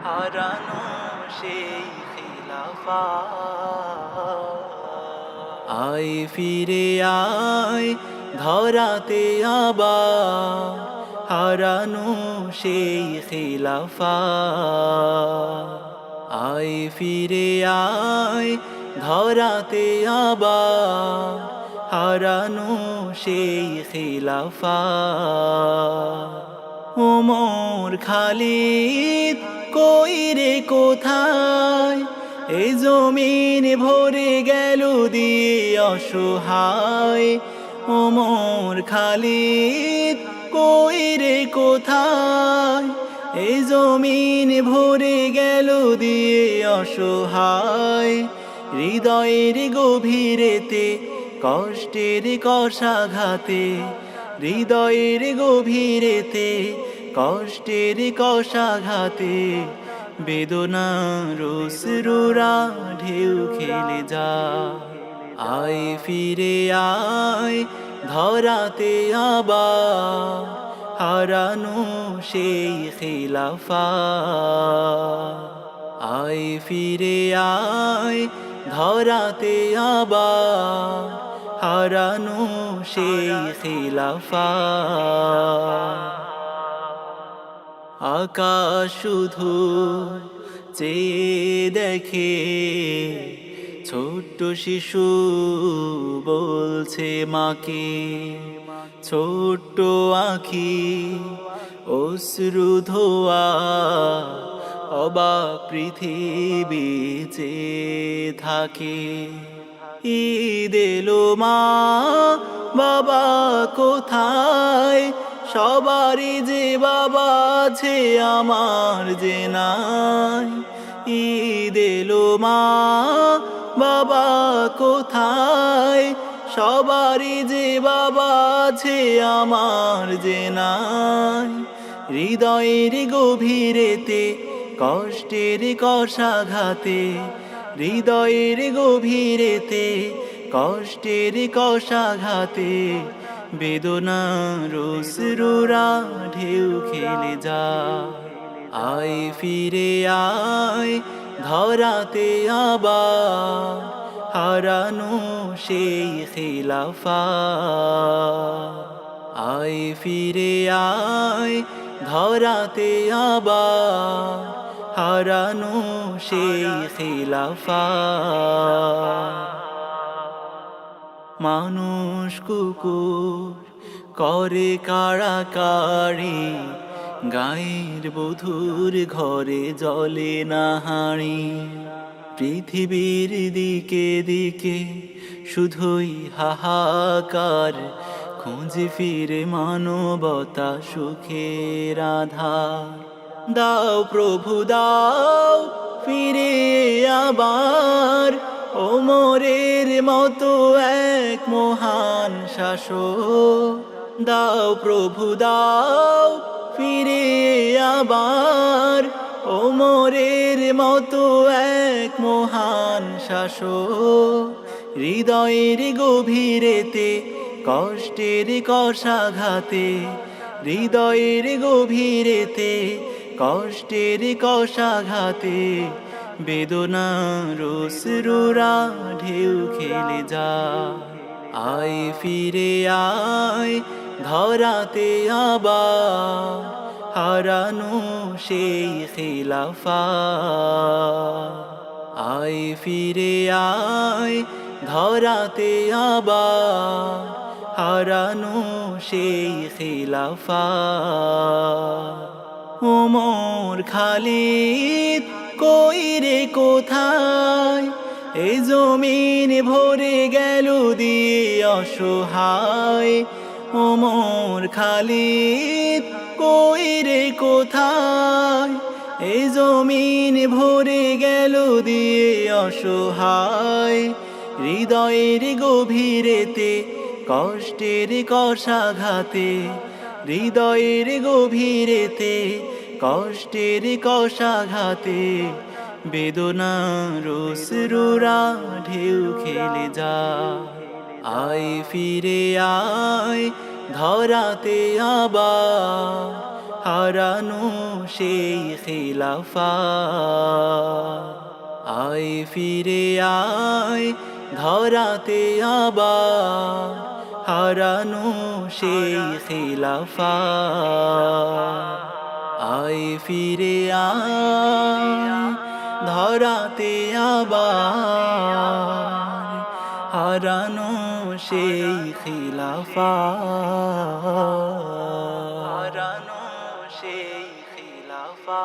হারানো সেই খিলাফাত। আয় ফিরে আয় ধরাতে আবার হারানো সেই খিলাফাত। আয় ফিরে আয় ধরাতে আবার হারানো সেই খিলাফাত। ওমর খালিদ কই রে কোথায়, এ জমিন ভরে গেল দিয়ে অসহায়। ওমর খালিদ কই রে কোথায়, এ জমিন ভরে গেল দিয়ে অসহায়। হৃদয়ের গভীরেতে কষ্টের কষাঘাতে, হৃদয়ের গভীরেতে কষ্টের কষাঘাতে, বেদনার অশ্রুরা ঢেউ খেলে যায়। আয় ফিরে আয় ধরাতে আবার হারানো সেই খিলাফাত। আয় ফিরে আয় ধরাতে আবার হারানো সেই খিলাফাত। আকাশ শুধু চেয়ে দেখে, ছোট্ট শিশু বলছে মাকে, ছোট্ট আঁখি অশ্রু ধোয়া অবাক পৃথিবী চেয়ে থাকে। ঈদ এলো মা বাবা কোথায়, সবারই যে বাবা আছে আমার যে নাই। ঈদ এলো মা বাবা কোথায়, সবারই যে বাবা আছে আমার যে নাই। হৃদয়ের গভীরেতে কষ্টের কষাঘাতে, হৃদয়ের গভীরেতে কষ্টের কষাঘাতে, বেদনার অশ্রুরা ঢেউ খেলে যায়। আয় ফিরে আয় ধরাতে আবার হারানো সেই খিলাফাত। আয় ফিরে আয় ধরাতে আবার হারানো সেই খিলাফাত। মানুষ কুকুর করে কাড়াকাড়ি, গায়ের বধূর ঘরে জ্বলে না হাঁড়ি। পৃথিবীর দিকে দিকে শুধুই হাহাকার, খুঁজে ফিরে মানবতা সুখের আধার। দাও প্রভু দাও ফিরে আবার, ওমরের মতো এক মহান শাসক। দাও প্রভু দাও ফিরে আবার, ওমরের মতো এক মহান শাসক। হৃদয়ের গভীরেতে কষ্টের কষাঘাতে, হৃদয়ের গভীরেতে কষ্টের কষাঘাতে, বেদনার অশ্রুরা ঢেউ খেলে যায়। আয় ফিরে আয় ধরাতে আবার হারানো সেই খিলাফাত। আয় ফিরে আয় ধরাতে আবার হারানো সেই খিলাফাত। ওমর খালিদ কই রে কোথায়, এই জমিন ভরে গেল দিয়ে অসহায়। ওমর খালিদ কই রে কোথায়, এই জমিন ভরে গেল দিয়ে অসহায়। হৃদয়ের গভীরেতে কষ্টের কষাঘাতে, হৃদয়ের গভীরেতে কষ্টের কষাঘাতে, বেদনার অশ্রুরা ঢেউ খেলে যায়। আয় ফিরে আয় ধরাতে আবার হারানো সেই খিলাফা। আয় ফিরে আয় ধরাতে আবার, হারানো সেই খিলাফা। আয় ফিরে আয় ধরাতে আবার, হারানো সেই খিলাফা। হারানো সেই খিলাফা।